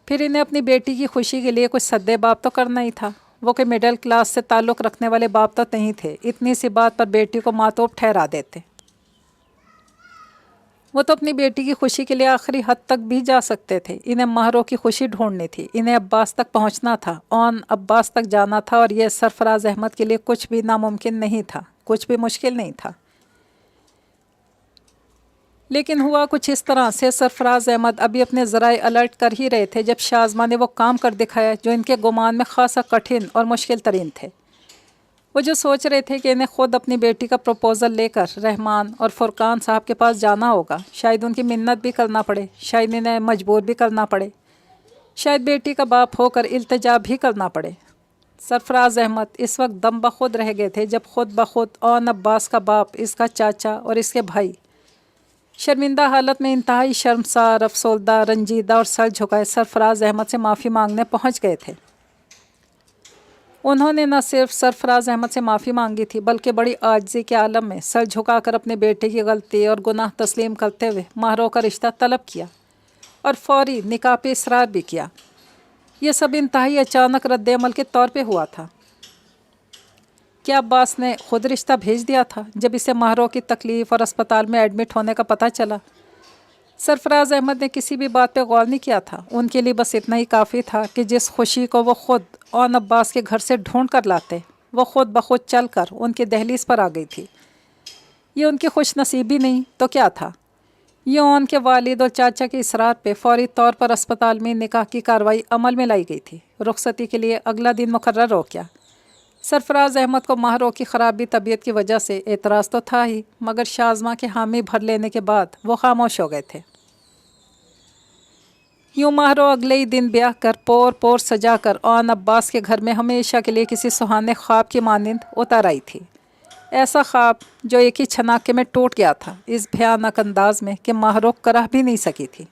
پھر انہیں اپنی بیٹی کی خوشی کے لیے کچھ سدے باپ تو کرنا ہی تھا۔ وہ کہ مڈل کلاس سے تعلق رکھنے والے باپ تو نہیں تھے، اتنی سی بات پر بیٹی کو ماتوب ٹھہرا دیتے۔ وہ تو اپنی بیٹی کی خوشی کے لیے آخری حد تک بھی جا سکتے تھے۔ انہیں ماہروں کی خوشی ڈھونڈنی تھی، انہیں عباس تک پہنچنا تھا، عباس تک جانا تھا، اور یہ سرفراز احمد کے لیے کچھ بھی ناممکن نہیں تھا، کچھ بھی مشکل نہیں تھا۔ لیکن ہوا کچھ اس طرح سے سرفراز احمد ابھی اپنے ذرائع الرٹ کر ہی رہے تھے جب شازمہ نے وہ کام کر دکھایا جو ان کے گمان میں خاصا کٹھن اور مشکل ترین تھے۔ وہ جو سوچ رہے تھے کہ انہیں خود اپنی بیٹی کا پروپوزل لے کر رحمان اور فرقان صاحب کے پاس جانا ہوگا، شاید ان کی منت بھی کرنا پڑے، شاید انہیں مجبور بھی کرنا پڑے، شاید بیٹی کا باپ ہو کر التجا بھی کرنا پڑے۔ سرفراز احمد اس وقت دم بخود رہ گئے تھے جب خود بخود عباس کا باپ، اس کا چاچا اور اس کے بھائی شرمندہ حالت میں انتہائی شرمسار، افسردہ، رنجیدہ اور سر جھکائے سرفراز احمد سے معافی مانگنے پہنچ گئے تھے۔ انہوں نے نہ صرف سرفراز احمد سے معافی مانگی تھی بلکہ بڑی عاجزی کے عالم میں سر جھکا کر اپنے بیٹے کی غلطی اور گناہ تسلیم کرتے ہوئے ماہروں کا رشتہ طلب کیا اور فوری نکاح پہ اصرار بھی کیا۔ یہ سب انتہائی اچانک رد عمل کے طور پہ ہوا تھا۔ کیا عباس نے خود رشتہ بھیج دیا تھا جب اسے ماہروں کی تکلیف اور اسپتال میں ایڈمٹ ہونے کا پتہ چلا؟ سرفراز احمد نے کسی بھی بات پہ غور نہیں کیا تھا۔ ان کے لیے بس اتنا ہی کافی تھا کہ جس خوشی کو وہ خود عباس کے گھر سے ڈھونڈ کر لاتے، وہ خود بخود چل کر ان کے دہلیز پر آ گئی تھی۔ یہ ان کی خوش نصیبی نہیں تو کیا تھا؟ یہ ان کے والد اور چاچا کے اصرار پہ فوری طور پر اسپتال میں نکاح کی کارروائی عمل میں لائی گئی تھی۔ رخصتی کے لیے اگلا دن مقرر ہو گیا۔ سرفراز احمد کو ماہروں کی خرابی طبیعت کی وجہ سے اعتراض تو تھا ہی، مگر شازمہ کے حامی بھر لینے کے بعد وہ خاموش ہو گئے تھے۔ یوں ماہروں اگلے ہی دن بیاہ کر پور سجا کر عباس کے گھر میں ہمیشہ کے لیے کسی سہانے خواب کی مانند اتر آئی تھی۔ ایسا خواب جو ایک ہی چھناکے میں ٹوٹ گیا تھا، اس بھیانک انداز میں کہ ماہروں کرہ بھی نہیں سکی تھی۔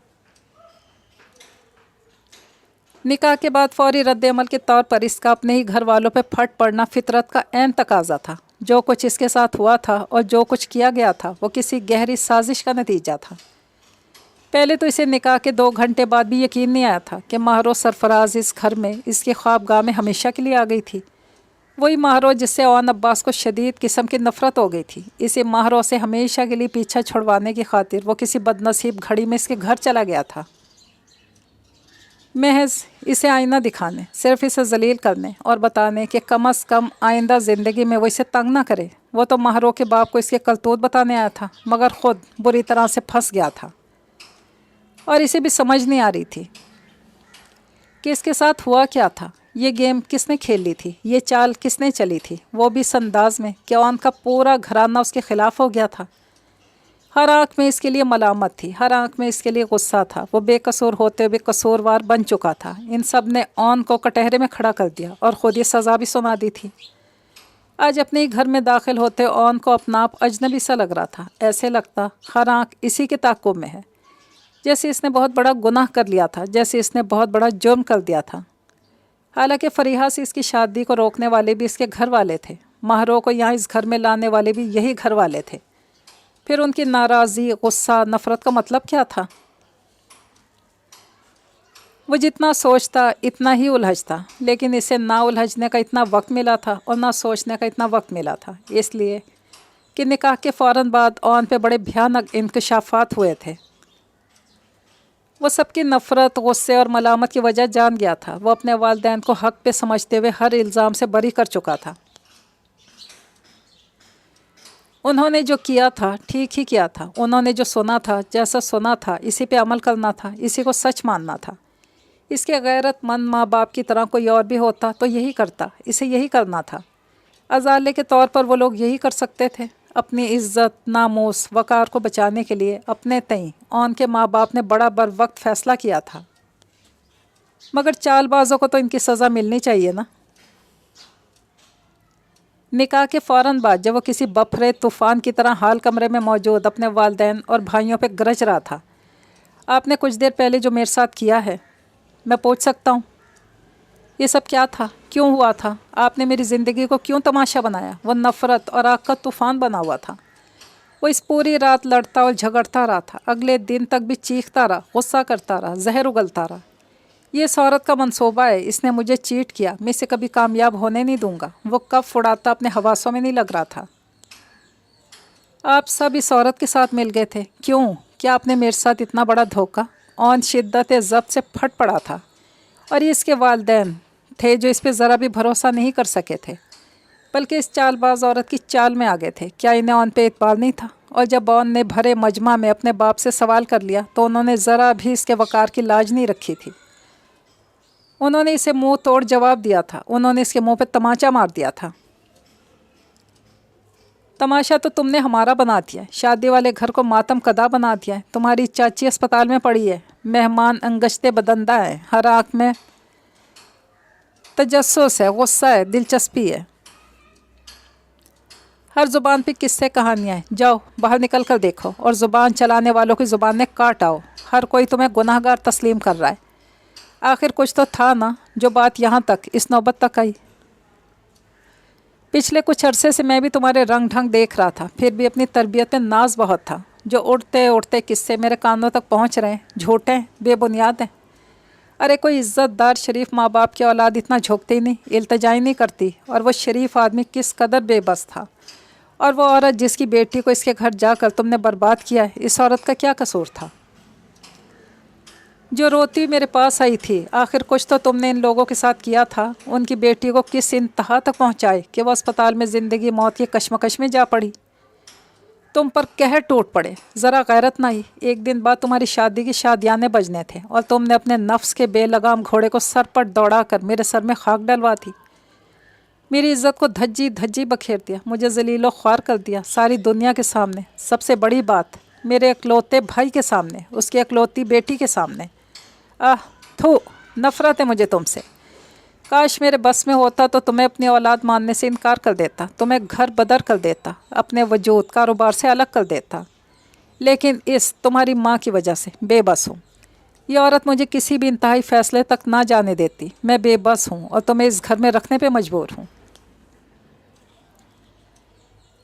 نکاح کے بعد فوری رد عمل کے طور پر اس کا اپنے ہی گھر والوں پہ پھٹ پڑنا فطرت کا عین تقاضا تھا۔ جو کچھ اس کے ساتھ ہوا تھا اور جو کچھ کیا گیا تھا وہ کسی گہری سازش کا نتیجہ تھا۔ پہلے تو اسے نکاح کے 2 گھنٹے بعد بھی یقین نہیں آیا تھا کہ ماہروں سرفراز اس گھر میں، اس کی خوابگاہ میں ہمیشہ کے لیے آ گئی تھی۔ وہی ماہروں جس سے عباس کو شدید قسم کی نفرت ہو گئی تھی، اسے ماہروں سے ہمیشہ کے لیے پیچھا چھڑوانے کی خاطر وہ کسی بد نصیب گھڑی میں اس کے گھر چلا گیا تھا، محض اسے آئینہ دکھانے، صرف اسے ذلیل کرنے اور بتانے کہ کم از کم آئندہ زندگی میں وہ اسے تنگ نہ کرے۔ وہ تو ماہروں کے باپ کو اس کے کرتوت بتانے آیا تھا، مگر خود بری طرح سے پھنس گیا تھا، اور اسے بھی سمجھ نہیں آ رہی تھی کہ اس کے ساتھ ہوا کیا تھا۔ یہ گیم کس نے کھیل لی تھی؟ یہ چال کس نے چلی تھی؟ وہ بھی اس انداز میں کہ ان کا پورا گھرانہ اس کے خلاف ہو گیا تھا۔ ہر آنکھ میں اس کے لیے ملامت تھی، ہر آنکھ میں اس کے لیے غصہ تھا۔ وہ بے قصور ہوتے ہوئے قصوروار بن چکا تھا۔ ان سب نے اون کو کٹہرے میں کھڑا کر دیا اور خود یہ سزا بھی سنا دی تھی۔ آج اپنے ہی گھر میں داخل ہوتے اون کو اپنا آپ اجنبی سا لگ رہا تھا۔ ایسے لگتا ہر آنکھ اسی کے تعاقب میں ہے، جیسے اس نے بہت بڑا گناہ کر لیا تھا، جیسے اس نے بہت بڑا جرم کر دیا تھا۔ حالانکہ فریحہ سے اس کی شادی کو روکنے والے بھی اس کے گھر والے تھے، ماہروں کو یہاں اس گھر میں لانے والے بھی یہی گھر والے تھے۔ پھر ان کی ناراضی، غصہ، نفرت کا مطلب کیا تھا؟ وہ جتنا سوچتا اتنا ہی الجھتا، لیکن اسے نہ الجھنے کا اتنا وقت ملا تھا اور نہ سوچنے کا اتنا وقت ملا تھا، اس لیے کہ نکاح کے فوراً بعد اون پہ بڑے بھیانک انکشافات ہوئے تھے۔ وہ سب کی نفرت، غصے اور ملامت کی وجہ جان گیا تھا۔ وہ اپنے والدین کو حق پہ سمجھتے ہوئے ہر الزام سے بری کر چکا تھا۔ انہوں نے جو کیا تھا ٹھیک ہی کیا تھا، انہوں نے جو سنا تھا جیسا سنا تھا اسی پہ عمل کرنا تھا، اسی کو سچ ماننا تھا۔ اس کے غیرت مند ماں باپ کی طرح کوئی اور بھی ہوتا تو یہی کرتا، اسے یہی کرنا تھا۔ ازالے کے طور پر وہ لوگ یہی کر سکتے تھے۔ اپنی عزت، ناموس، وقار کو بچانے کے لیے اپنے تئیں ان کے ماں باپ نے بڑا بر وقت فیصلہ کیا تھا۔ मगर चालबाजों को तो इनकी सज़ा मिलनी चाहिए ना। निकाह के फ़ौरन बाद जब वो किसी बफरे तूफ़ान की तरह हाल कमरे में मौजूद अपने वालिदैन और भाइयों पे गरज रहा था, आपने कुछ देर पहले जो मेरे साथ किया है, मैं पूछ सकता हूँ ये सब क्या था, क्यों हुआ था? आपने मेरी ज़िंदगी को क्यों तमाशा बनाया? वो नफ़रत और आग का तूफ़ान बना हुआ था। वो इस पूरी रात लड़ता और झगड़ता रहा था, अगले दिन तक भी चीखता रहा, गुस्सा करता रहा, जहर उगलता रहा। ये इस औरत का मंसूबा है, इसने मुझे चीट किया, मैं इसे कभी कामयाब होने नहीं दूंगा। वो कब उड़ाता अपने हवासों में नहीं लग रहा था। आप सब इस औरत के साथ मिल गए थे, क्यों? क्या आपने मेरे साथ इतना बड़ा धोखा? औन शिद्दत ज़ब्त से फट पड़ा था, और ये इसके वालिदैन थे जो इस पर ज़रा भी भरोसा नहीं कर सके थे, बल्कि इस चालबाज औरत की चाल में आ गए थे। क्या इन्हें औन पे एतबार नहीं था? और जब औन ने भरे मजमा में अपने बाप से सवाल कर लिया तो उन्होंने ज़रा भी इसके वक़ार की लाज नहीं रखी थी। उन्होंने इसे मुंह तोड़ जवाब दिया था। उन्होंने इसके मुंह पे तमाचा मार दिया था। तमाशा तो तुमने हमारा बना दिया, शादी वाले घर को मातम कदा बना दिया है। तुम्हारी चाची अस्पताल में पड़ी है, मेहमान अंगश्ते बदंदा है, हर आँख में तजस्सुस है, गुस्सा है, दिलचस्पी है, हर ज़ुबान पे किस्से कहानियाँ हैं। जाओ बाहर निकल कर देखो और ज़ुबान चलाने वालों की ज़ुबानें काट आओ। हर कोई तुम्हें गुनाहगार तस्लीम कर रहा है। आखिर कुछ तो था ना जो बात यहाँ तक, इस नौबत तक आई। पिछले कुछ अरसे से मैं भी तुम्हारे रंग ढंग देख रहा था, फिर भी अपनी तरबियत में नाज बहुत था। जो उड़ते उड़ते किस्से मेरे कानों तक पहुँच रहे हैं, झूठे हैं, बेबुनियाद हैं। अरे कोई इज़्ज़तदार शरीफ माँ बाप की औलाद इतना झुकती नहीं, इल्तिजा नहीं करती। और वो शरीफ आदमी किस कदर बेबस था। और वो औरत जिसकी बेटी को इसके घर जाकर तुमने बर्बाद किया है, इस औरत का क्या कसूर था? जो रोती मेरे पास आई थी, आखिर कुछ तो तुमने इन लोगों के साथ किया था। उनकी बेटी को किस इंतहा तक पहुंचाए कि वो अस्पताल में ज़िंदगी मौत की कश्मकश में जा पड़ी। तुम पर कहर टूट पड़े, ज़रा गैरत ना आई। एक दिन बाद तुम्हारी शादी की शादियाने बजने थे और तुमने अपने नफ्स के बेलगाम घोड़े को सर पर दौड़ा कर मेरे सर में खाक डलवा थी। मेरी इज़्ज़त को धज्जी धज्जी बखेर दिया, मुझे ज़लीलो ख्वार कर दिया सारी दुनिया के सामने। सबसे बड़ी बात, मेरे इकलौते भाई के सामने, उसकी इकलौती बेटी के सामने। आह थू, नफ़रत है मुझे तुमसे। काश मेरे बस में होता तो तुम्हें अपनी औलाद मानने से इनकार कर देता, तुम्हें घर बदर कर देता, अपने वजूद कारोबार से अलग कर देता। लेकिन इस तुम्हारी माँ की वजह से बेबस हूँ। ये औरत मुझे किसी भी इंतहाई फ़ैसले तक ना जाने देती। मैं बेबस हूँ और तुम्हें इस घर में रखने पे मजबूर हूँ,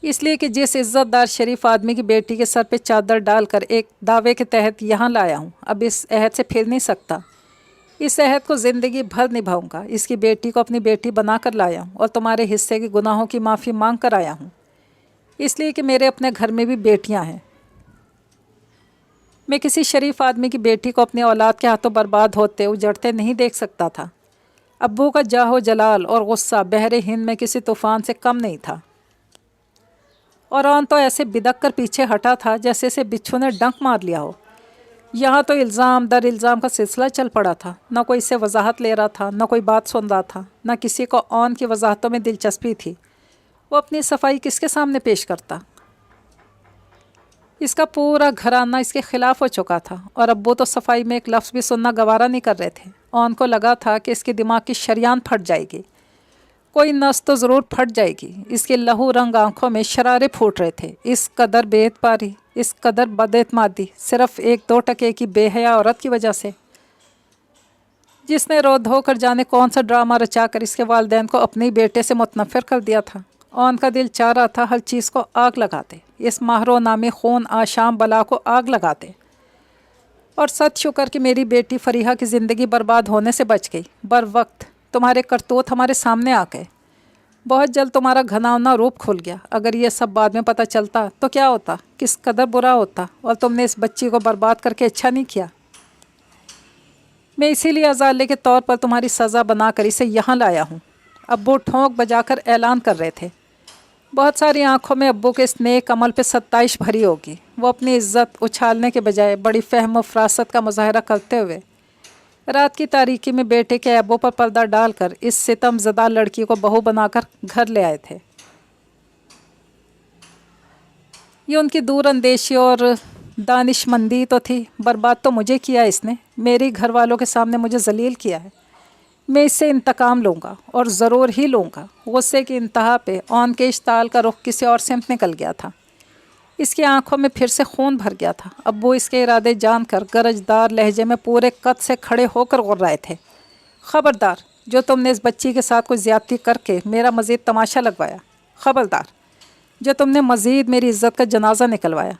इसलिए कि जिस इज़्ज़तदार शरीफ आदमी की बेटी के सर पे चादर डालकर एक दावे के तहत यहाँ लाया हूँ, अब इस अहद से फिर नहीं सकता। इस अहद को ज़िंदगी भर निभाऊंगा। इसकी बेटी को अपनी बेटी बना कर लाया हूँ और तुम्हारे हिस्से के गुनाहों की माफ़ी मांग कर आया हूँ, इसलिए कि मेरे अपने घर में भी बेटियाँ हैं। मैं किसी शरीफ आदमी की बेटी को अपनी औलाद के हाथों बर्बाद होते उजड़ते नहीं देख सकता था। अब्बू का जाहो जलाल और गुस्सा बहरे हिंद में किसी तूफ़ान से कम नहीं था। और ऑन तो ऐसे बिदक कर पीछे हटा था जैसे से बिच्छू ने डंक मार लिया हो। यहाँ तो इल्ज़ाम दर इल्ज़ाम का सिलसिला चल पड़ा था। न कोई इससे वजाहत ले रहा था, न कोई बात सुन रहा था, न किसी को ऑन की वजाहतों में दिलचस्पी थी। वो अपनी सफाई किसके सामने पेश करता? इसका पूरा घराना इसके ख़िलाफ़ हो चुका था और अब्बू तो सफाई में एक लफ्ज़ भी सुनना गवारा नहीं कर रहे थे। ऑन को लगा था कि इसके दिमाग की शरियान फट जाएगी, कोई नस तो ज़रूर फट जाएगी। इसके लहू रंग आँखों में शरारे फूट रहे थे। इस कदर बेएतबारी, इस कदर बदएतमादी, सिर्फ 1-2 की बेहया औरत की वजह से, जिसने रो धो कर जाने कौन सा ड्रामा रचा कर इसके वालिदैन को अपने बेटे से मुतनफ़िर कर दिया था। ऑन का दिल चाह रहा था हर चीज़ को आग लगाते, इस माहरो नामी खून आशाम बला को आग लगाते। और सच शुक्र कि मेरी बेटी फरीहा की ज़िंदगी बर्बाद होने से बच गई। बर वक्त तुम्हारे करतूत हमारे सामने आ गए। बहुत जल्द तुम्हारा घनावना रूप खुल गया। अगर ये सब बाद में पता चलता तो क्या होता, किस कदर बुरा होता। और तुमने इस बच्ची को बर्बाद करके अच्छा नहीं किया। मैं इसीलिए अजाले के तौर पर तुम्हारी सज़ा बनाकर इसे यहाँ लाया हूँ। अब्बू ठोंक बजाकर ऐलान कर रहे थे। बहुत सारी आंखों में अब्बू के इस नेक अमल पे सत्ताइश भरी होगी। वो अपनी इज्जत उछालने के बजाय बड़ी फहम व फरासत का मुजाहरा करते हुए रात की तारीकी में बेटे के ऐबों पर पर्दा डालकर इस सितम ज़दा लड़की को बहू बनाकर घर ले आए थे। ये उनकी दूर अंदेशी और दानिशमंदी तो थी, बर्बाद तो मुझे किया इसने, मेरे घर वालों के सामने मुझे जलील किया है। मैं इससे इंतकाम लूँगा और ज़रूर ही लूँगा। गुस्से की इंतहा पे ऑन के इश्ताल का रुख किसी और सिमत निकल गया था। इसकी आंखों में फिर से खून भर गया था। अब वो इसके इरादे जानकर गरजदार लहजे में पूरे कद से खड़े होकर गुर्राए थे। ख़बरदार, जो तुमने इस बच्ची के साथ कोई ज़्यादती करके मेरा मज़ीद तमाशा लगवाया। ख़बरदार, जो तुमने मज़ीद मेरी इज़्ज़त का जनाजा निकलवाया।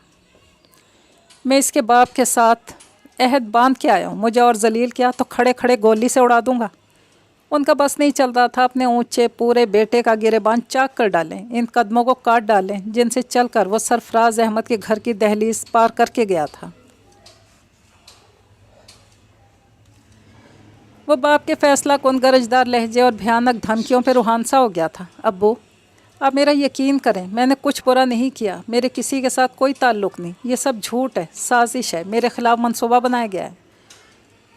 मैं इसके बाप के साथ अहद बांध के आया हूँ। मुझे और जलील किया तो खड़े खड़े गोली से उड़ा दूँगा। उनका बस नहीं चल रहा था अपने ऊंचे पूरे बेटे का गिरेबान चाक कर डालें, इन कदमों को काट डालें जिनसे चलकर वो सरफराज अहमद के घर की दहलीज पार करके गया था। वो बाप के फैसला कौन गरजदार लहजे और भयानक धमकियों पर रूहानसा हो गया था। अब्बू, आप मेरा यकीन करें, मैंने कुछ बुरा नहीं किया। मेरे किसी के साथ कोई ताल्लुक़ नहीं। ये सब झूठ है, साजिश है, मेरे ख़िलाफ़ मंसूबा बनाया गया है।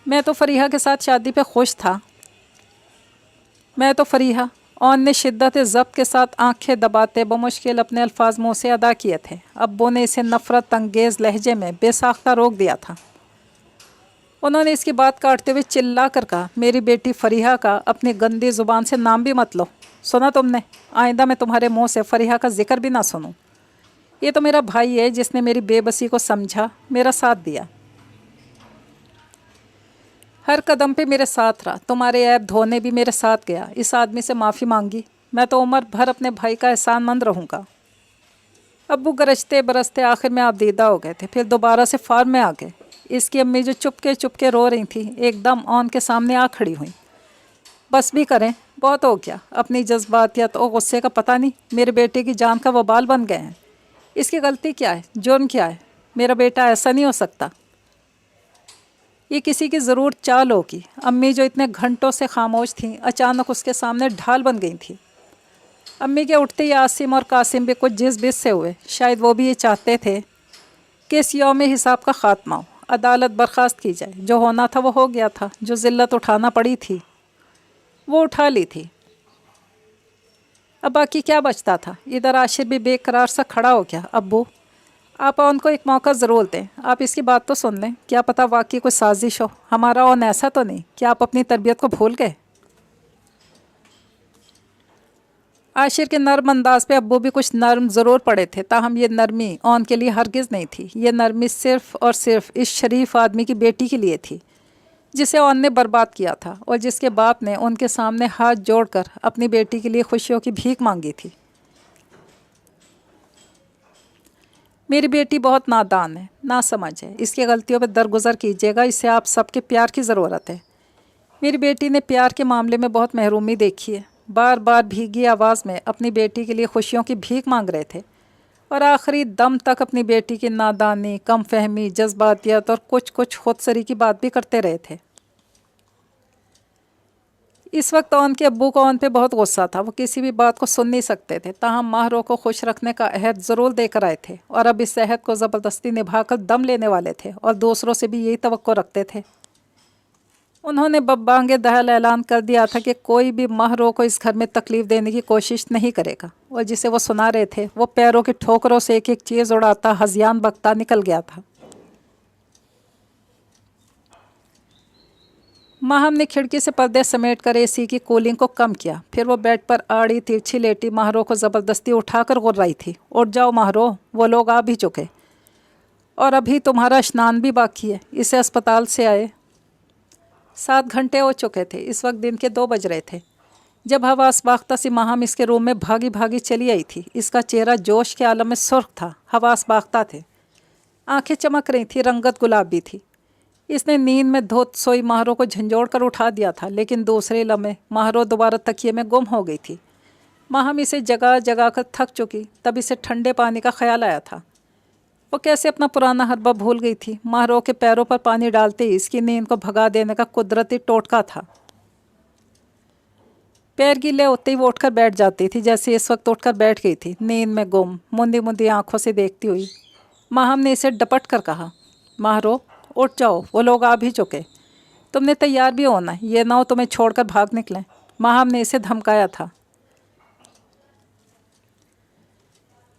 मैं तो फरीहा के साथ शादी पे खुश था। फरीहा, ऑन ने शिद्दत ज़ब्त के साथ आंखें दबाते बमुश्किल अपने अल्फाज मुँह से अदा किए थे। अब्बू ने इसे नफ़रत अंगेज़ लहजे में बेसाख्ता रोक दिया था। उन्होंने इसकी बात काटते हुए चिल्ला कर कहा, मेरी बेटी फरीहा का अपनी गंदी ज़ुबान से नाम भी मत लो। सुना तुमने? आइंदा मैं तुम्हारे मुंह से फरीहा का जिक्र भी ना सुनूं। ये तो मेरा भाई है जिसने मेरी बेबसी को समझा, मेरा साथ दिया, हर कदम पे मेरे साथ रहा, तुम्हारे ऐब धोने भी मेरे साथ गया। इस आदमी से माफ़ी मांगी। मैं तो उम्र भर अपने भाई का एहसानमंद रहूँगा। अब्बू गरजते बरसते आखिर में आप दीदा हो गए थे, फिर दोबारा से फार्म में आ गए। इसकी अम्मी जो चुपके चुपके रो रही थी एकदम ऑन के सामने आ खड़ी हुई। बस भी करें, बहुत हो गया। अपनी जज्बातियत और गुस्से का पता नहीं मेरे बेटे की जान का वबाल बन गए हैं। इसकी गलती क्या है, जुर्म क्या है? मेरा बेटा ऐसा नहीं हो सकता। ये किसी की ज़रूर चाल होगी। अम्मी जो इतने घंटों से खामोश थीं अचानक उसके सामने ढाल बन गई थी। अम्मी के उठते ही आसिम और कासिम भी कुछ जिस बिस से हुए। शायद वो भी ये चाहते थे कि इस यौम हिसाब का ख़ात्मा हो, अदालत बर्खास्त की जाए। जो होना था वो हो गया था। जो ज़िल्लत उठाना पड़ी थी वो उठा ली थी। अब बाकी क्या बचता था? इधर आशिर भी बेकरार सा खड़ा हो गया। अब्बू, आप उनको एक मौका ज़रूर दें। आप इसकी बात तो सुन लें, क्या पता वाकई कोई साजिश हो। हमारा और ऐसा तो नहीं कि आप अपनी तरबियत को भूल गए। आशिर के नर्म अंदाज पे अब्बू भी कुछ नर्म ज़रूर पड़े थे, ताहम ये नरमी ऑन के लिए हरगिज़ नहीं थी। ये नरमी सिर्फ़ और सिर्फ इस शरीफ आदमी की बेटी के लिए थी जिसे ऑन ने बर्बाद किया था और जिसके बाप ने उनके सामने हाथ जोड़कर अपनी बेटी के लिए खुशियों की भीख मांगी थी। मेरी बेटी बहुत नादान है, ना समझ है। इसकी गलतियों पर दरगुजर कीजिएगा। इसे आप सबके प्यार की ज़रूरत है। मेरी बेटी ने प्यार के मामले में बहुत महरूमी देखी है। बार बार भीगी आवाज़ में अपनी बेटी के लिए खुशियों की भीख मांग रहे थे और आखिरी दम तक अपनी बेटी की नादानी, कम फहमी, जज्बातियत और कुछ कुछ खुदसरी की बात भी करते रहे थे। इस वक्त ऑन के अब्बू को ऑन पे बहुत गुस्सा था। वो किसी भी बात को सुन नहीं सकते थे, ताहम माहरों को खुश रखने का अहद ज़रूर देकर आए थे और अब इस अहद को ज़बरदस्ती निभाकर दम लेने वाले थे और दूसरों से भी यही तवक्को रखते थे। उन्होंने बब्बांगे दहल ऐलान कर दिया था कि कोई भी माहरों को इस घर में तकलीफ़ देने की कोशिश नहीं करेगा और जिसे वो सुना रहे थे वो पैरों की ठोकरों से एक एक चीज़ उड़ाता हज़ियान बकता निकल गया था। माहम ने खिड़की से पर्दे समेट कर एसी की कूलिंग को कम किया। फिर वो बेड पर आड़ी तिरछी लेटी माहरों को ज़बरदस्ती उठाकर गुर्राई थी। उठ जाओ माहरों, वो लोग आ भी चुके और अभी तुम्हारा स्नान भी बाकी है। इसे अस्पताल से आए 7 घंटे हो चुके थे। इस वक्त दिन के 2 बज रहे थे जब हवास बाख्ता सी माहम इसके रूम में भागी भागी चली आई थी। इसका चेहरा जोश के आलम में सुर्ख था। हवास बाख्ता थे, आंखें चमक रही थी, रंगत गुलाबी थी। इसने नींद में धोत सोई माहरों को झंझोड़ कर उठा दिया था, लेकिन दूसरे लम्हे माहरों दोबारा तकिए में गुम हो गई थी। माहम इसे जगा जगा कर थक चुकी, तब इसे ठंडे पानी का ख्याल आया था। वो कैसे अपना पुराना हरबा भूल गई थी। माहरों के पैरों पर पानी डालते ही इसकी नींद को भगा देने का कुदरती टोटका था। पैर गीले होते ही वो उठकर बैठ जाती थी, जैसे इस वक्त उठकर बैठ गई थी, नींद में गुम, मुंदी मुंदी आंखों से देखती हुई। माहम ने इसे डपट कर कहा, माहरो उठ जाओ, वो लोग आ भी चुके। तुमने तैयार भी होना है, ये ना हो तुम्हें छोड़कर भाग निकलें। माहम ने इसे धमकाया था।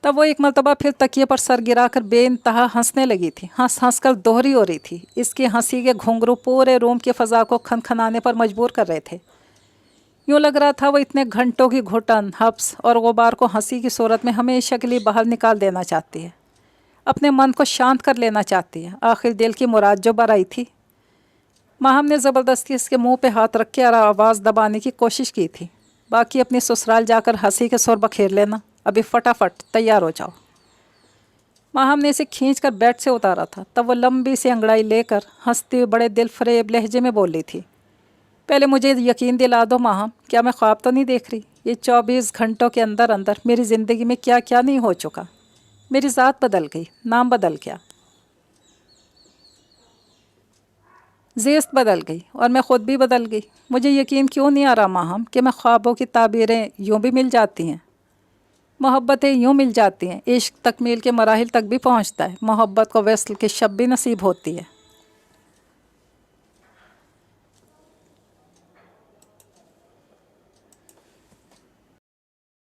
तब वो एक मरतबा फिर तकिए पर सर गिरा कर बेइंतहा हंसने लगी थी, हंस हंस कर दोहरी हो रही थी। इसकी हंसी के घुंघरू पूरे रूम की फ़ज़ा को खनखनाने पर मजबूर कर रहे थे। यूँ लग रहा था वो इतने घंटों की घुटन, हब्स और गुबार को हंसी की सूरत में हमेशा के लिए बाहर निकाल देना चाहती है, अपने मन को शांत कर लेना चाहती है। आखिर दिल की मुराद जो बर आई थी। माहम ने ज़बरदस्ती इसके मुंह पे हाथ रख के आवाज़ दबाने की कोशिश की थी। बाकी अपनी ससुराल जाकर हंसी के सुर बखेर लेना, अभी फटाफट तैयार हो जाओ। माहम ने इसे खींच कर बेड से उतारा था, तब वो लंबी सी अंगड़ाई लेकर हंसती हुई बड़े दिल फरेब लहजे में बोल रही थी, पहले मुझे यकीन दिला दो माहम, क्या मैं ख्वाब तो नहीं देख रही? ये 24 घंटों के अंदर अंदर मेरी ज़िंदगी में क्या क्या नहीं हो चुका। मेरी ज़ात बदल गई, नाम बदल गया, ज़ेस्त बदल गई और मैं ख़ुद भी बदल गई। मुझे यकीन क्यों नहीं आ रहा माहम कि मैं ख्वाबों की ताबीरें यूँ भी मिल जाती हैं, मोहब्बतें यूँ मिल जाती हैं, इश्क तकमील के मराहिल तक भी पहुँचता है, मोहब्बत को वस्ल की शब भी नसीब होती है।